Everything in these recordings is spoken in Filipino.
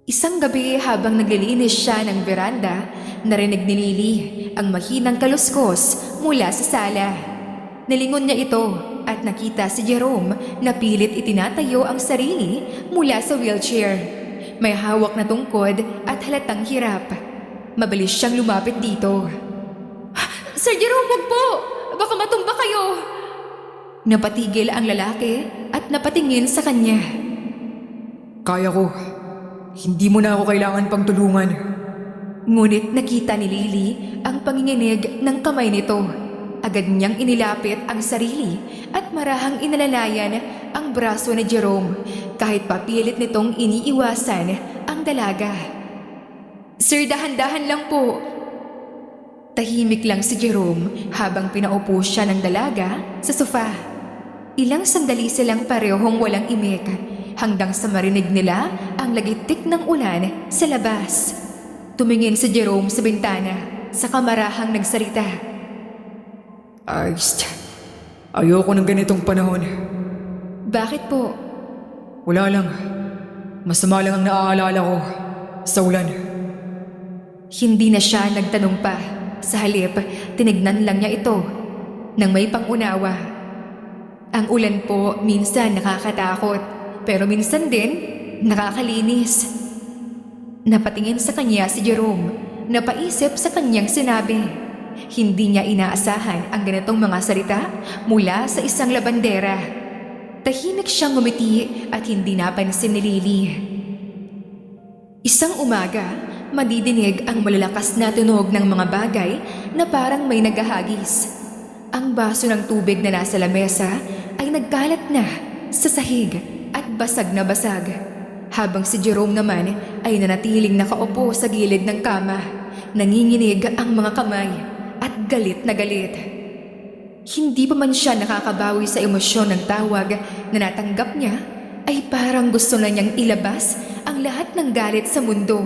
Isang gabi habang naglilinis siya ng veranda, narinig ni Lily ang mahinang kaluskos mula sa sala. Nalingon niya ito at nakita si Jerome na pilit itinatayo ang sarili mula sa wheelchair. May hawak na tungkod at halatang hirap. Mabilis siyang lumapit dito. Sir Jerome, wag po! Baka matumba kayo! Napatigil ang lalaki at napatingin sa kanya. Kaya ko. Hindi mo na ako kailangan pang tulungan. Ngunit nakita ni Lily ang panginginig ng kamay nito. Agad niyang inilapit ang sarili at marahang inalalayan ang braso ni Jerome kahit papilit nitong iniiwasan ang dalaga. Sir, dahan-dahan lang po. Tahimik lang si Jerome habang pinaupo siya ng dalaga sa sofa. Ilang sandali silang parehong walang imik hanggang sa marinig nila ang lagitik ng ulan sa labas. Tumingin si Jerome sa bintana, saka marahang nagsalita. Ayoko ng ganitong panahon. Bakit po? Wala lang. Masama lang ang naaalala ko sa ulan. Hindi na siya nagtanong pa. Sa halip, tinignan lang niya ito nang may pangunawa. Ang ulan po minsan nakakatakot, pero minsan din nakakalinis. Napatingin sa kanya si Jerome, napaisip sa kanyang sinabi. Hindi niya inaasahan ang ganitong mga salita mula sa isang labandera. Tahimik siyang ngumiti at hindi napansin ni Lily. Isang umaga, madidinig ang malalakas na tunog ng mga bagay na parang may naghahagis. Ang baso ng tubig na nasa lamesa ay nagkalat na sa sahig at basag na basag. Habang si Jerome naman ay nanatiling nakaupo sa gilid ng kama, nanginginig ang mga kamay at galit na galit. Hindi pa man siya nakakabawi sa emosyon ng tawag na natanggap niya, ay parang gusto na niyang ilabas ang lahat ng galit sa mundo.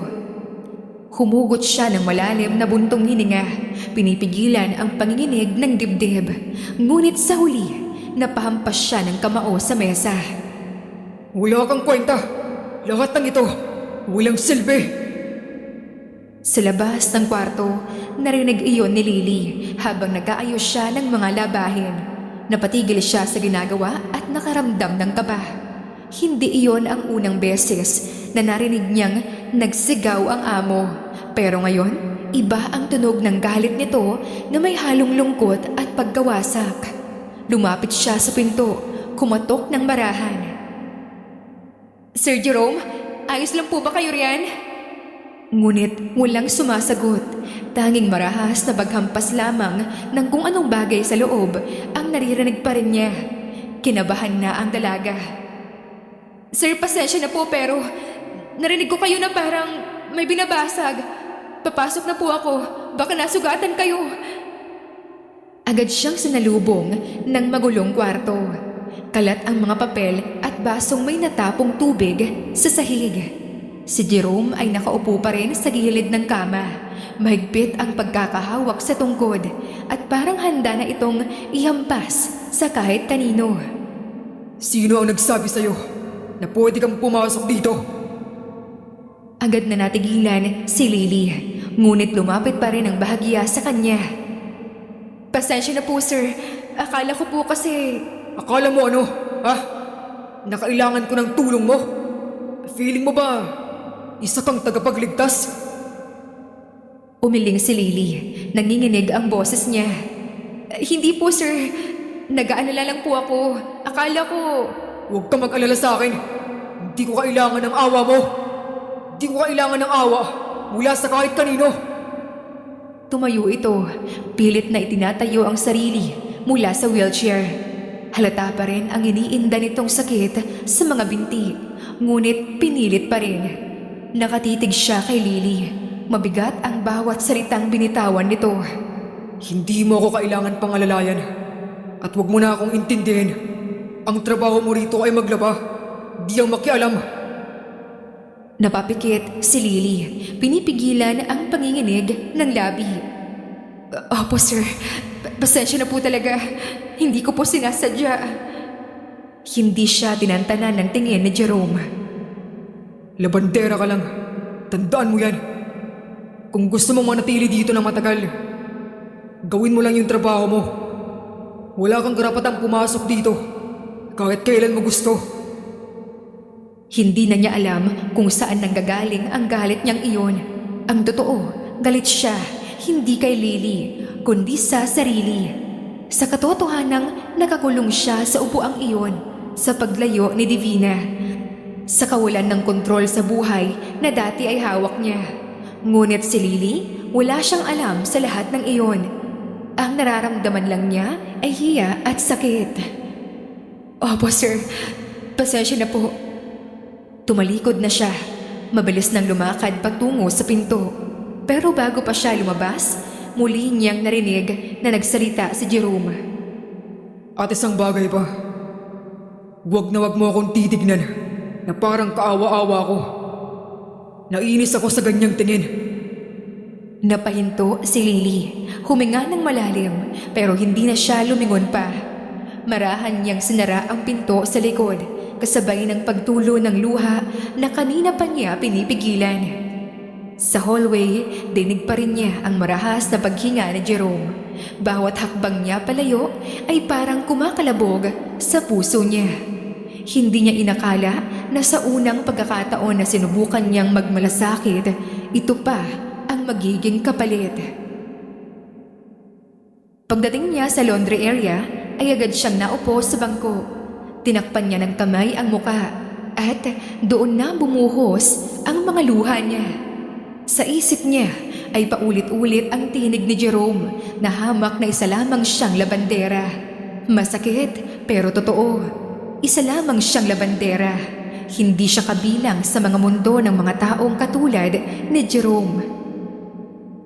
Humugot siya ng malalim na buntong hininga, pinipigilan ang panginginig ng dibdib. Ngunit sa huli, napahampas siya ng kamao sa mesa. Wala kang kwenta. Lahat ng ito, walang silbi. Sa labas ng kwarto, narinig iyon ni Lily habang nag-aayos siya ng mga labahin. Napatigil siya sa ginagawa at nakaramdam ng kaba. Hindi iyon ang unang beses na narinig niyang nagsigaw ang amo. Pero ngayon, iba ang tunog ng galit nito na may halong lungkot at pagkawasak. Lumapit siya sa pinto, kumatok ng marahan. Sir Jerome, ayos lang po ba kayo riyan? Ngunit walang sumasagot. Tanging marahas na baghampas lamang ng kung anong bagay sa loob ang naririnig pa rin niya. Kinabahan na ang dalaga. Sir, pasensya na po pero narinig ko kayo na parang may binabasag. Papasok na po ako. Baka nasugatan kayo. Agad siyang sinalubong ng magulong kwarto. Kalat ang mga papel at basong may natapong tubig sa sahig. Si Jerome ay nakaupo pa rin sa gilid ng kama. Mahigpit ang pagkakahawak sa tungkod at parang handa na itong ihampas sa kahit kanino. Sino ang nagsabi sa'yo na pwede kang pumasok dito? Agad na natigilan si Lily, ngunit lumapit pa rin ang bahagya sa kanya. Pasensya na po, sir. Akala ko po kasi... Akala mo ano? Ha? Nakailangan ko ng tulong mo? Feeling mo ba isa kang tagapagligtas? Umiling si Lily. Nanginginig ang boses niya. Hindi po, sir. Nag-aalala lang po ako. Akala ko... Huwag kang mag-alala sa akin. Hindi ko kailangan ng awa mo. Hindi ko kailangan ng awa mula sa kahit kanino. Tumayo ito. Pilit na itinatayo ang sarili mula sa wheelchair. Halata pa rin ang iniinda nitong sakit sa mga binti. Ngunit pinilit pa rin. Nakatitig siya kay Lily. Mabigat ang bawat salitang binitawan nito. Hindi mo ako kailangan pangalalayan. At huwag mo na akong intindihin. Ang trabaho mo rito ay maglaba. Di ang makialam. Napapikit si Lily. Pinipigilan ang panginginig ng labi. Opo, sir. Pasensya na po talaga. Hindi ko po sinasadya. Hindi siya tinantanan ng tingin ni Jerome. Labandera ka lang. Tandaan mo yan. Kung gusto mong manatili dito ng matagal, gawin mo lang yung trabaho mo. Wala kang karapatang pumasok dito kahit kailan mo gusto. Hindi na niya alam kung saan nanggagaling ang galit niyang iyon. Ang totoo, galit siya, hindi kay Lily, kundi sa sarili. Sa katotohanang nakakulong siya sa upuang iyon sa paglayo ni Divina. Sa kawalan ng kontrol sa buhay na dati ay hawak niya. Ngunit si Lily, wala siyang alam sa lahat ng iyon. Ang nararamdaman lang niya ay hiya at sakit. Opo sir, pasensya na po. Tumalikod na siya. Mabilis nang lumakad patungo sa pinto. Pero bago pa siya lumabas, muli niyang narinig na nagsalita si Jerome. At isang bagay pa. Huwag na huwag mo akong titignan na parang kaawa-awa ko. Nainis ako sa ganyang tingin. Napahinto si Lily. Huminga ng malalim pero hindi na siya lumingon pa. Marahan niyang sinara ang pinto sa likod kasabay ng pagtulo ng luha na kanina pa niya pinipigilan. Sa hallway, dinig pa rin niya ang marahas na paghinga ni Jerome. Bawat hakbang niya palayo ay parang kumakalabog sa puso niya. Hindi niya inakala na sa unang pagkakataon na sinubukan niyang magmalasakit, ito pa ang magiging kapalit. Pagdating niya sa laundry area, ay agad siyang naupo sa bangko. Tinakpan niya ng kamay ang muka at doon na bumuhos ang mga luha niya. Sa isip niya ay paulit-ulit ang tinig ni Jerome na hamak na isa lamang siyang labandera. Masakit pero totoo. Isa lamang siyang labandera. Hindi siya kabilang sa mga mundo ng mga taong katulad ni Jerome.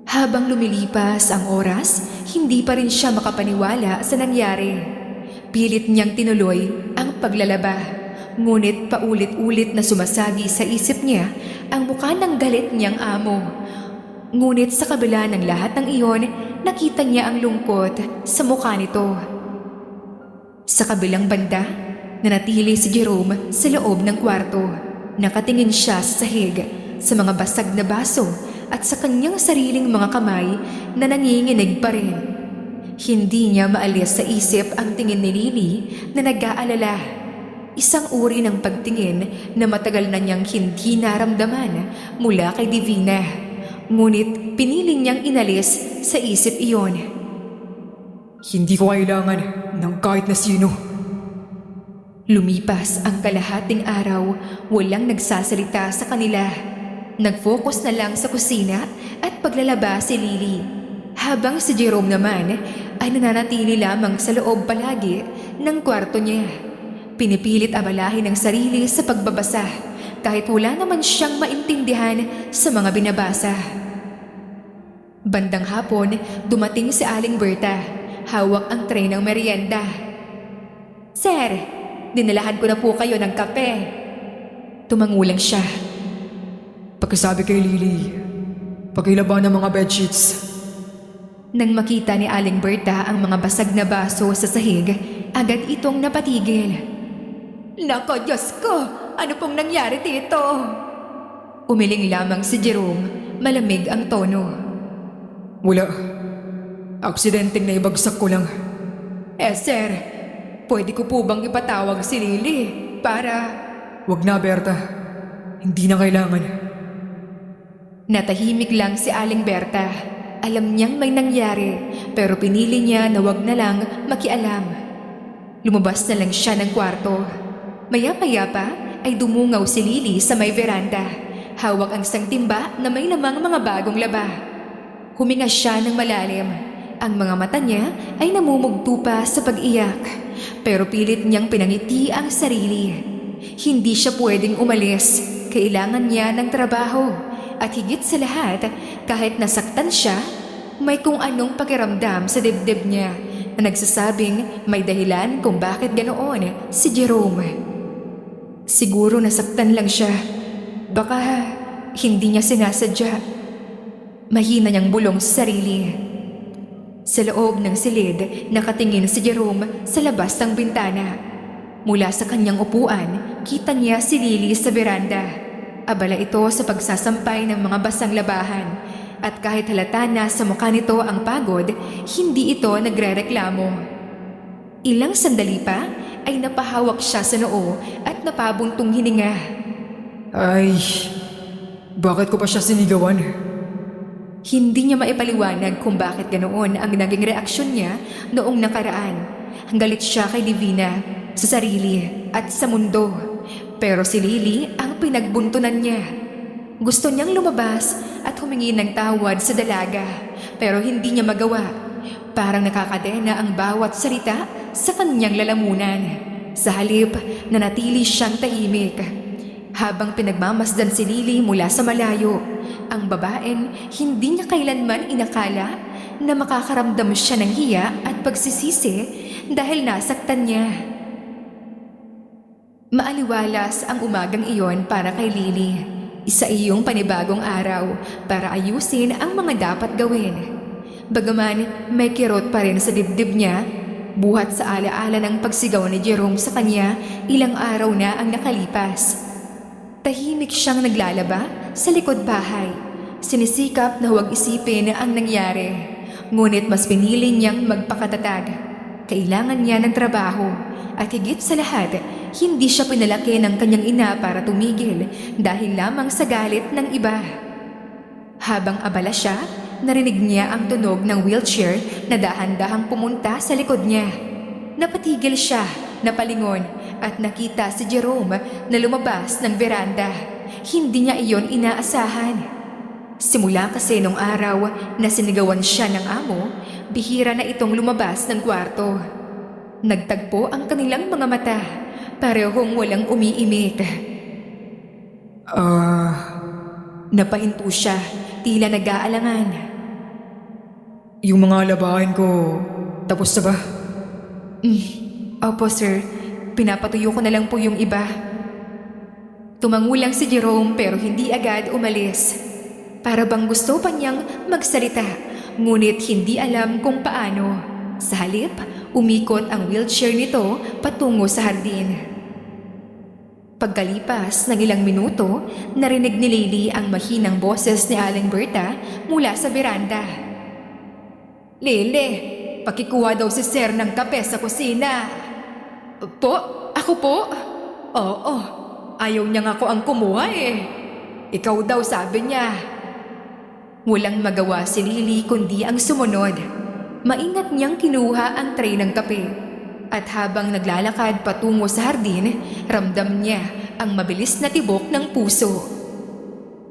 Habang lumilipas ang oras, hindi pa rin siya makapaniwala sa nangyari. Pilit niyang tinuloy ang paglalaba. Ngunit paulit-ulit na sumasagi sa isip niya ang mukha ng galit niyang amo. Ngunit sa kabila ng lahat ng iyon, nakita niya ang lungkot sa mukha nito. Sa kabilang banda, nanatili si Jerome sa loob ng kwarto. Nakatingin siya sa sahig, sa mga basag na baso at sa kanyang sariling mga kamay na nanginginig pa rin. Hindi niya maalis sa isip ang tingin ni Lily na nag-aalala. Isang uri ng pagtingin na matagal na niyang hindi naramdaman mula kay Divina. Ngunit piniling niyang inalis sa isip iyon. Hindi ko kailangan ng kahit na sino. Lumipas ang kalahating araw, walang nagsasalita sa kanila. Nag-focus na lang sa kusina at paglalaba si Lily. Habang si Jerome naman ay nananatili lamang sa loob palagi ng kwarto niya. Pinipilit abalahin ang sarili sa pagbabasa kahit wala naman siyang maintindihan sa mga binabasa. Bandang hapon, dumating si Aling Berta. Hawak ang tray ng merienda. Sir, dinalahan ko na po kayo ng kape. Tumangulang siya. Pagkasabi kay Lily, pakilaba ng mga bedsheets. Nang makita ni Aling Berta ang mga basag na baso sa sahig, agad itong napatigil. Nako, Diyos ko! Ano pong nangyari dito? Umiling lamang si Jerome, malamig ang tono. Wala. Aksidenteng naibagsak ko lang. Sir, pwede ko po bang ipatawag si Lily para... Wag na, Berta. Hindi na kailangan. Natahimik lang si Aling Berta. Alam niyang may nangyari pero pinili niya na wag na lang makialam. Lumabas na lang siya ng kwarto. Maya-maya pa ay dumungaw si Lily sa may veranda. Hawak ang isang timba na may lamang mga bagong laba. Huminga siya ng malalim. Ang mga mata niya ay namumugto pa sa pag-iyak. Pero pilit niyang pinangiti ang sarili. Hindi siya pwedeng umalis. Kailangan niya ng trabaho. At higit sa lahat, kahit nasaktan siya, may kung anong pakiramdam sa dibdib niya na nagsasabing may dahilan kung bakit ganoon si Jerome. Siguro nasaktan lang siya. Baka hindi niya sinasadya. Mahina niyang bulong sa sarili. Sa loob ng silid, nakatingin si Jerome sa labas ng bintana. Mula sa kanyang upuan, kita niya si Lily sa veranda. Abala ito sa pagsasampay ng mga basang labahan at kahit halata na sa mukha nito ang pagod, hindi ito nagrereklamo. Ilang sandali pa ay napahawak siya sa noo at napabuntong hininga. Ay, bakit ko pa siya sinigawan? Hindi niya maipaliwanag kung bakit ganoon ang naging reaksyon niya noong nakaraan. Galit siya kay Divina, sa sarili at sa mundo. Pero si Lily ang pinagbuntunan niya. Gusto niyang lumabas at humingi ng tawad sa dalaga, pero hindi niya magawa. Parang nakakadena ang bawat salita sa kanyang lalamunan. Sa halip, nanatili siyang tahimik. Habang pinagmamasdan si Lily mula sa malayo, ang babaeng hindi niya kailanman inakala na makakaramdam siya ng hiya at pagsisisi dahil nasaktan niya. Maaliwalas ang umagang iyon para kay Lily. Isa iyong panibagong araw para ayusin ang mga dapat gawin. Bagaman may kirot pa rin sa dibdib niya, buhat sa alaala ng pagsigaw ni Jerome sa kanya ilang araw na ang nakalipas. Tahimik siyang naglalaba sa likod bahay. Sinisikap na huwag isipin ang nangyari. Ngunit mas pinili niyang magpakatatag. Kailangan niya ng trabaho at higit sa lahat, hindi siya pinalaki ng kanyang ina para tumigil dahil lamang sa galit ng iba. Habang abala siya, narinig niya ang tunog ng wheelchair na dahan-dahang pumunta sa likod niya. Napatigil siya, napalingon at nakita si Jerome na lumabas ng veranda. Hindi niya iyon inaasahan. Simula kasi nung araw na sinigawan siya ng amo, bihira na itong lumabas ng kwarto. Nagtagpo ang kanilang mga mata, parehong walang umiimik. Napahinto siya, tila nag-aalangan. Yung mga labahin ko, tapos na ba? Opo sir, pinapatuyo ko na lang po yung iba. Tumangulang si Jerome pero hindi agad umalis. Para bang gusto pa niyang magsalita, ngunit hindi alam kung paano. Sa halip, umikot ang wheelchair nito patungo sa hardin. Pagkalipas ng ilang minuto, narinig ni Lily ang mahinang boses ni Aling Berta mula sa beranda. Lily, pakikuha daw si Sir ng kape sa kusina. Po? Ako po? Oo, ayaw niya nga ako ang kumuha eh. Ikaw daw sabi niya. Walang magawa si Lily kundi ang sumunod. Maingat niyang kinuha ang tray ng kape. At habang naglalakad patungo sa hardin, ramdam niya ang mabilis na tibok ng puso.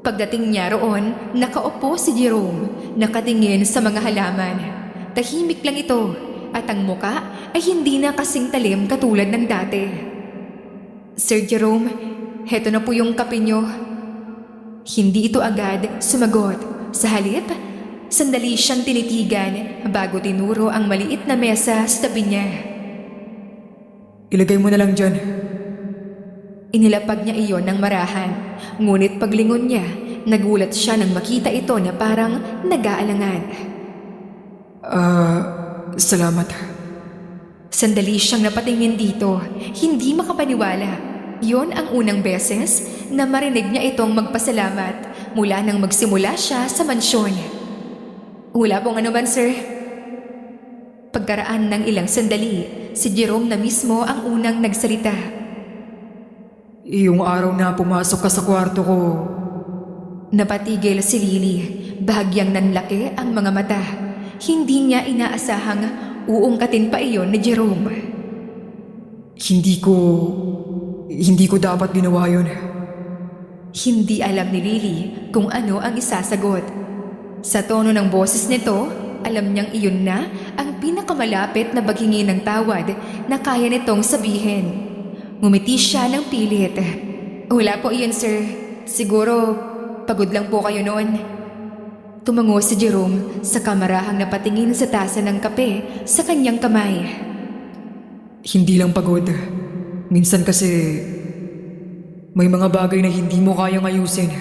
Pagdating niya roon, nakaupo si Jerome, nakatingin sa mga halaman. Tahimik lang ito at ang muka ay hindi na kasing talim katulad ng dati. Sir Jerome, heto na po yung kape niyo. Hindi ito agad sumagot. Sa halip, sandali siyang tinitigan bago tinuro ang maliit na mesa sa tabi niya. Ilagay mo na lang dyan. Inilapag niya iyon ng marahan, ngunit paglingon niya, nagulat siya nang makita ito na parang nag-aalangan. Salamat. Sandali siyang napatingin dito, hindi makapaniwala. Yon ang unang beses na marinig niya itong magpasalamat mula nang magsimula siya sa mansyon. Wala pong anuman, sir. Pagkaraan ng ilang sandali, si Jerome na mismo ang unang nagsalita. Yung araw na pumasok ka sa kwarto ko. Napatigil si Lily, bahagyang nanlaki ang mga mata. Hindi niya inaasahang uungkatin pa iyon ni Jerome. Hindi ko dapat ginawa yun. Hindi alam ni Lily kung ano ang isasagot. Sa tono ng boses nito, alam niyang iyon na ang pinakamalapit na baghingi ng tawad na kaya nitong sabihin. Ngumiti siya ng pilit. Wala po iyon, sir. Siguro, pagod lang po kayo noon. Tumango si Jerome sa kamarahang napatingin sa tasa ng kape sa kanyang kamay. Hindi lang pagod. Minsan kasi may mga bagay na hindi mo kayang ayusin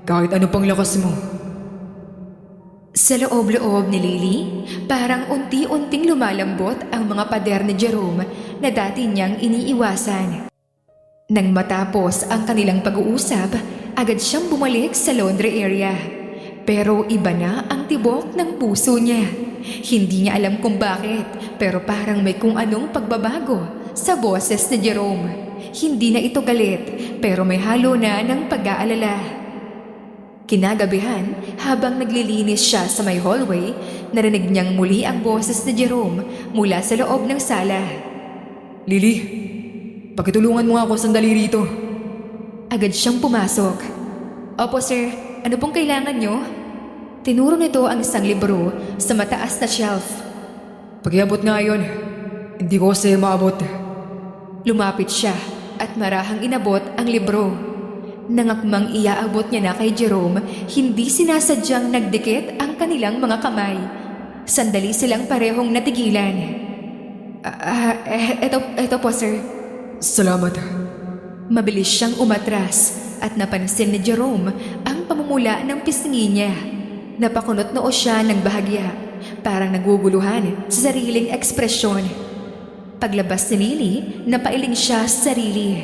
kahit ano pang lakas mo. Sa loob-loob ni Lily, parang unti-unting lumalambot ang mga pader ni Jerome na dati niyang iniiwasan. Nang matapos ang kanilang pag-uusap, agad siyang bumalik sa laundry area. Pero iba na ang tibok ng puso niya. Hindi niya alam kung bakit, pero parang may kung anong pagbabago sa boses ni Jerome. Hindi na ito galit, pero may halo na ng pag-aalala. Kinagabihan, habang naglilinis siya sa may hallway, narinig niyang muli ang boses ni Jerome mula sa loob ng sala. Lily, pakitulungan mo nga ako sandali rito. Agad siyang pumasok. Opo sir, ano pong kailangan niyo? Tinuro nito ang isang libro sa mataas na shelf. Pakiabot nga yun. Hindi ko kasi maabot. Lumapit siya at marahang inabot ang libro. Nangakmang iaabot niya na kay Jerome, hindi sinasadyang nagdikit ang kanilang mga kamay. Sandali silang parehong natigilan. Eto po sir. Salamat. Mabilis siyang umatras at napansin ni Jerome ang pamumula ng pisngi niya. Napakunot noo siya ng bahagya, parang naguguluhan sa sariling ekspresyon. Paglabas ni Lily, napailing siya sa sarili.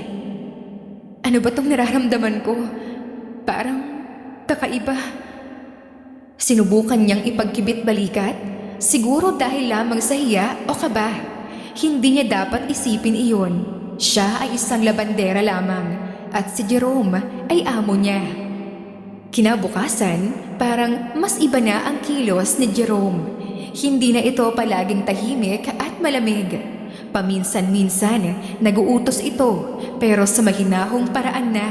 Ano ba tong nararamdaman ko? Parang kakaiba. Sinubukan niyang ipagkibit balikat, siguro dahil lamang sa hiya o kaba. Hindi niya dapat isipin iyon. Siya ay isang labandera lamang at si Jerome ay amo niya. Kinabukasan, parang mas iba na ang kilos ni Jerome. Hindi na ito palaging tahimik at malamig. Paminsan-minsan, naguutos ito pero sa mahinahong paraan na.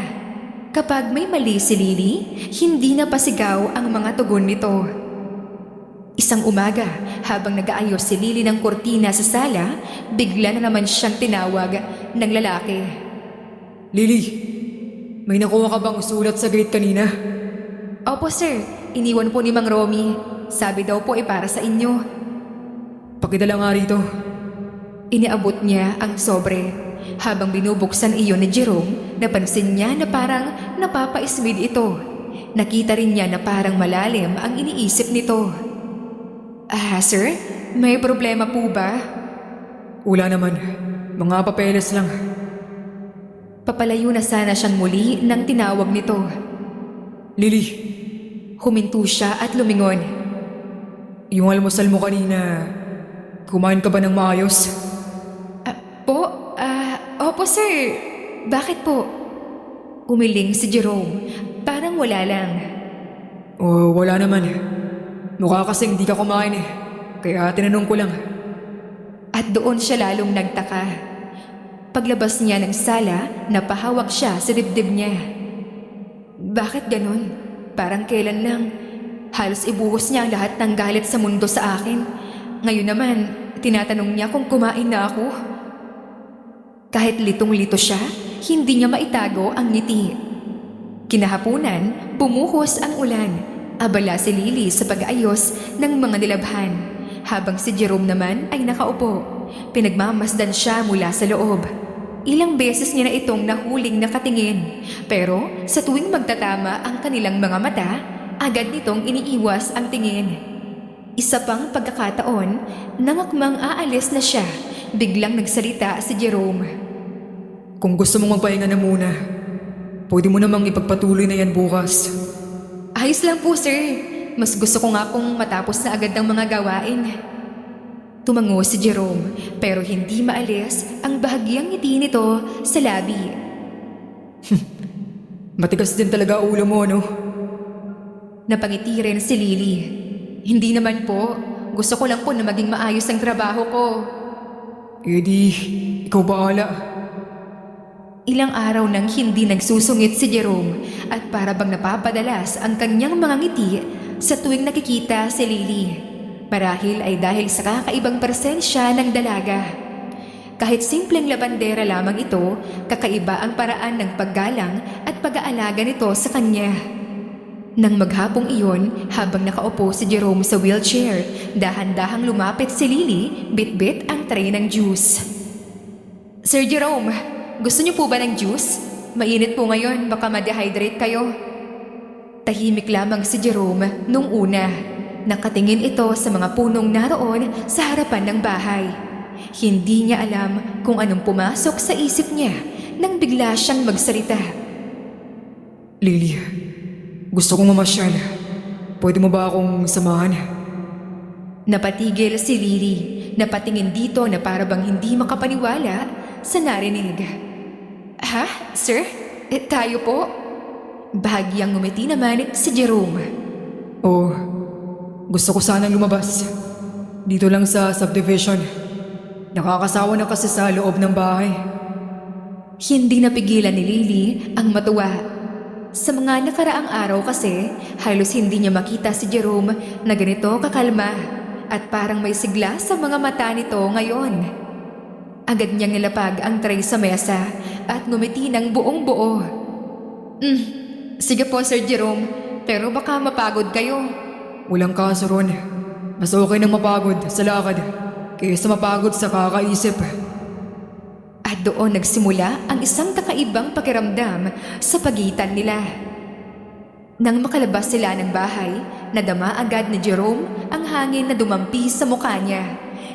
Kapag may mali si Lily, hindi na pasigaw ang mga tugon nito. Isang umaga, habang nag-aayos si Lily ng kortina sa sala, bigla na naman siyang tinawag ng lalaki. Lily, may nakuha ka bang sulat sa gate kanina? Opo sir, iniwan po ni Mang Romy. Sabi daw po ay para sa inyo. Pakidala nga rito. Iniabot niya ang sobre. Habang binubuksan iyon ni Jerome, napansin niya na parang napapaismid ito. Nakita rin niya na parang malalim ang iniisip nito. Sir, may problema po ba? Wala naman. Mga papeles lang. Papalayo na sana siyang muli nang tinawag nito. Lily, Huminto siya at lumingon. yung almusal mo kanina, kumain ka ba ng maayos? Opo sir. Bakit po? Umiling si Jerome. Parang wala lang. O wala naman. Mukha kasing di ka kumain eh. Kaya tinanong ko lang. At doon siya lalong nagtaka. Paglabas niya ng sala, napahawak siya sa dibdib niya. Bakit ganun? Parang kailan lang. Halos ibuhos niya ang lahat ng galit sa mundo sa akin. Ngayon naman, tinatanong niya kung kumain na ako. Kahit litong-lito siya, hindi niya maitago ang ngiti. Kinahapunan, bumuhos ang ulan. Abala si Lily sa pag-aayos ng mga nilabhan. Habang si Jerome naman ay nakaupo. Pinagmamasdan siya mula sa loob. Ilang beses niya na itong nahuling nakatingin. Pero sa tuwing magtatama ang kanilang mga mata, agad nitong iniiwas ang tingin. Isa pang pagkakataon, nangakmang aalis na siya. Biglang nagsalita si Jerome. Kung gusto mong magpahinga na muna, pwede mo namang ipagpatuloy na yan bukas. Ayos lang po sir. Mas gusto ko nga pong matapos na agad ang mga gawain. Tumango si Jerome pero hindi maalis ang bahagyang ngiti nito sa labi. Matigas din talaga ulo mo, no? Napangiti rin si Lily. Hindi naman po. Gusto ko lang po na maging maayos ang trabaho ko. Eh di, ikaw bahala. Ilang araw nang hindi nagsusungit si Jerome at para bang napapadalas ang kanyang mga ngiti sa tuwing nakikita si Lily. Marahil ay dahil sa kakaibang presensya ng dalaga. Kahit simpleng labandera lamang ito, kakaiba ang paraan ng paggalang at pag-aalaga nito sa kanya. Nang maghapong iyon, habang nakaupo si Jerome sa wheelchair, dahan-dahang lumapit si Lily, bit-bit ang tray ng juice. Sir Jerome, gusto niyo po ba ng juice? Mainit po ngayon, baka ma-dehydrate kayo. Tahimik lamang si Jerome nung una. Nakatingin ito sa mga punong naroon sa harapan ng bahay. Hindi niya alam kung anong pumasok sa isip niya nang bigla siyang magsalita. Lily, gusto kong mamasyal. Pwede mo ba akong samahan? Napatigil si Lily, napatingin dito na para bang hindi makapaniwala sa narinig. Ha? Sir? Tayo po? Bahagyang ngumiti naman si Jerome. Oo, gusto ko sanang lumabas. Dito lang sa subdivision. Nakakasawa na kasi sa loob ng bahay. Hindi napigilan ni Lily ang matuwa. Sa mga nakaraang araw kasi, halos hindi niya makita si Jerome na ganito kakalma at parang may sigla sa mga mata nito ngayon. Agad niyang nilapag ang tray sa mesa at ngumiti ng buong buo. Sige po Sir Jerome, pero baka mapagod kayo. Walang kaso ron. Mas okay nang mapagod sa lakad kaysa mapagod sa kakaisip. At doon nagsimula ang isang kakaibang pakiramdam sa pagitan nila. Nang makalabas sila ng bahay, nadama agad ni Jerome ang hangin na dumampi sa mukha niya.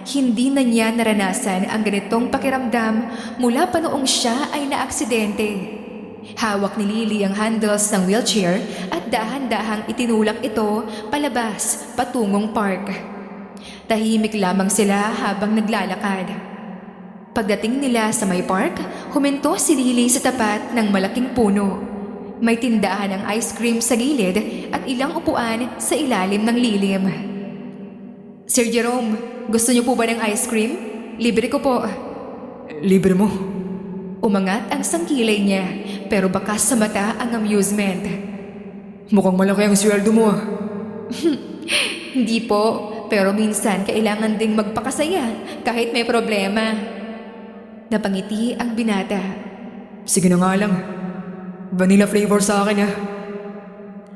Hindi na niya naranasan ang ganitong pakiramdam mula pa noong siya ay naaksidente. Hawak ni Lily ang handles ng wheelchair at dahan-dahang itinulak ito palabas patungong park. Tahimik lamang sila habang naglalakad. Pagdating nila sa may park, huminto si Lily sa tapat ng malaking puno. May tindahan ng ice cream sa gilid at ilang upuan sa ilalim ng lilim. Sir Jerome, gusto niyo po ba ng ice cream? Libre ko po. Libre mo? Umangat ang sangkilay niya pero bakas sa mata ang amusement. Mukhang malaki ang sweldo mo ah. Hindi po, pero minsan kailangan ding magpakasaya kahit may problema. Napangiti ang binata. Sige na nga lang. Vanilla flavor sa akin ah.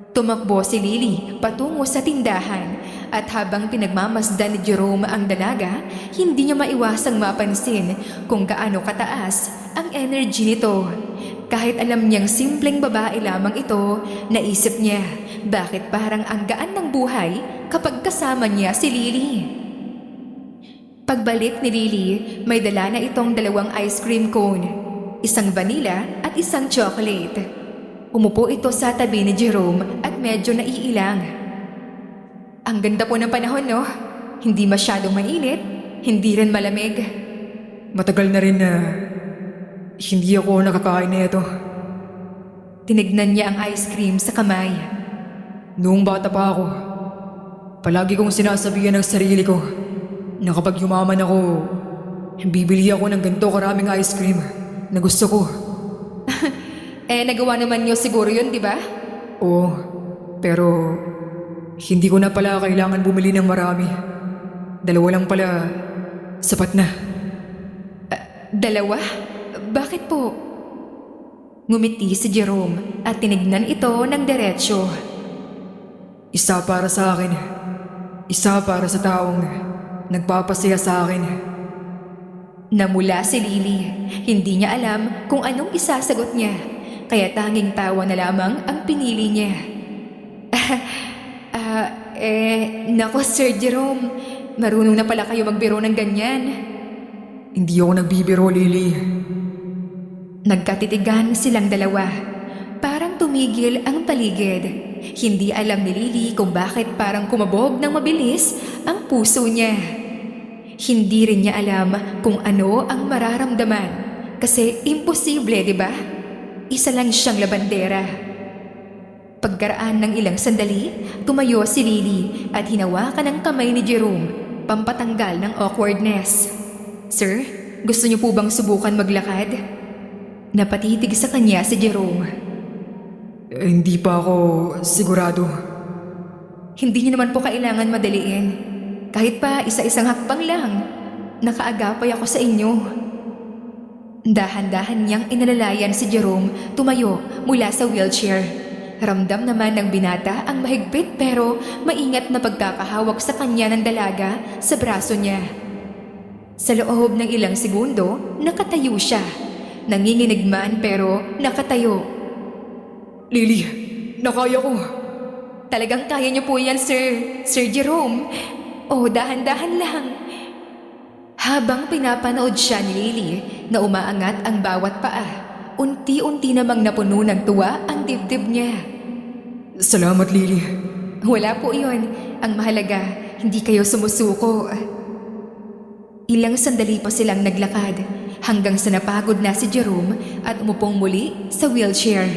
Tumakbo si Lily patungo sa tindahan at habang pinagmamasdan ni Jerome ang dalaga, hindi niya maiwasang mapansin kung gaano kataas ang energy nito. Kahit alam niyang simpleng babae lamang ito, naisip niya bakit parang ang gaan ng buhay kapag kasama niya si Lily. Pagbalik ni Lily, may dala na itong 2 ice cream cone, isang vanilla at isang chocolate. Umupo ito sa tabi ni Jerome at medyo naiilang. Ang ganda po ng panahon, no? Hindi masyadong mainit, hindi rin malamig. Matagal na rin na hindi ako nakakain na ito. Tinignan niya ang ice cream sa kamay. Noong bata pa ako, palagi kong sinasabihan ng sarili ko na kapag yumaman ako, bibili ako ng ganito karaming ice cream na gusto ko. Nagawa naman niyo siguro yun, di ba? Oo, pero hindi ko na pala kailangan bumili ng marami. 2 lang pala, sapat na. 2? Bakit po? Ngumiti si Jerome at tinignan ito ng diretsyo. Isa para sa akin, isa para sa taong nagpapasaya sa akin. Namula si Lily. Hindi niya alam kung anong isasagot niya, kaya tanging tawa na lamang ang pinili niya. Nako Sir Jerome, marunong na pala kayo magbiro ng ganyan. Hindi ako nagbibiro, Lily. Nagkatitigan silang dalawa. Parang tumigil ang paligid. Hindi alam ni Lily kung bakit parang kumabog ng mabilis ang puso niya. Hindi rin niya alam kung ano ang mararamdaman kasi imposible, di ba? Isa lang siyang labandera. Pagkaraan ng ilang sandali, tumayo si Lily at hinawakan ang kamay ni Jerome, pampatanggal ng awkwardness. Sir, gusto niyo po bang subukan maglakad? Napatitig sa kanya si Jerome. Hindi pa ako sigurado. Hindi niyo naman po kailangan madaliin. Kahit pa isa-isang hakbang lang, nakaagapay ako sa inyo. Dahan-dahan niyang inalalayan si Jerome tumayo mula sa wheelchair. Ramdam naman ng binata ang mahigpit pero maingat na pagkakahawak sa kanya ng dalaga sa braso niya. Sa loob ng ilang segundo, nakatayo siya. Nanginginig man pero nakatayo. Lily, nakaya ko. Talagang kaya niyo po yan, Sir Jerome. Oh, dahan-dahan lang. Habang pinapanood siya ni Lily na umaangat ang bawat paa, unti-unti namang napuno ng tuwa ang dibdib niya. Salamat, Lily. Wala po iyon. Ang mahalaga, hindi kayo sumusuko. Ilang sandali pa silang naglakad hanggang sa napagod na si Jerome at umupong muli sa wheelchair.